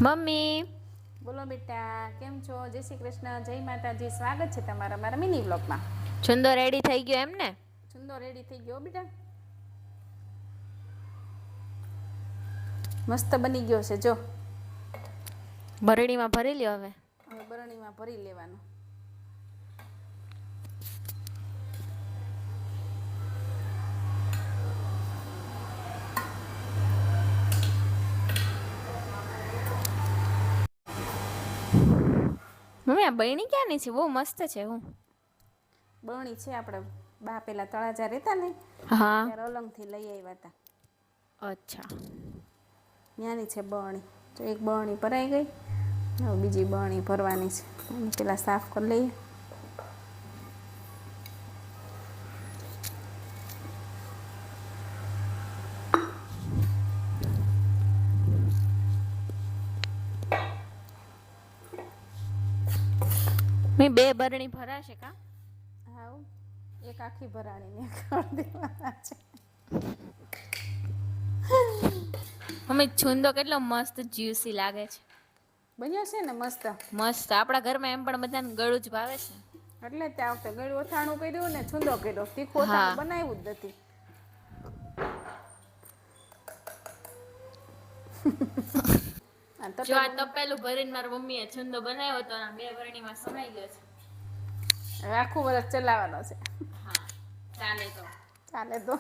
Mummy. બોલો બેટા, કેમ છો? જય શ્રી કૃષ્ણ, જય માતાજી. સ્વાગત છે તમારા મારા મિની બ્લોગમાં. છુંદો રેડી થઈ ગયો એમ ને? છુંદો રેડી થઈ ગયો બેટા. મસ્ત બની ગયો છે જો. ભરણીમાં ભરી લ્યો હવે. હવે બરણીમાં ભરી લેવાનું. મમ્મી આ બહેણી ક્યાંની છે? બહુ મસ્ત છે. હું બરણી છે આપણે બા પેલા તળાજા રહેતા ને હા. ત્યારે અલંગથી લઈ આવ્યા હતા. અચ્છા. ત્યાંની છે બરણી. તો એક બરણી ભરાઈ ગઈ, હવે બીજી બરણી ભરવાની છે. પેલા સાફ કરી લઈએ. મેં બે બરણી ભરાશે કા? હા, એક આખી ભરાણીને એક અડધી દેવાના છે. મમ્મી છુંદો કેટલો મસ્ત જ્યુસી લાગે છે. બન્યો છે ને મસ્ત. મસ્ત. આપણા ઘરમાં એમ પણ બધાને ગળું જ ભાવે છે. એટલે ત્યાં વખતે ગળ્યું અથાણું કર્યું ને છુંદો કર્યો. તીખું હા. અથાણું બનાવ્યું જ નથી. જો આ તપેલું ભરીને મારી મમ્મીએ છુંદો બનાવ્યો હતો અને બે બરણીમાં સમાઈ ગયો છે. હવે આખું વર્ષ ચલાવવાનો છે. હા ચાલે તો. ચાલે તો.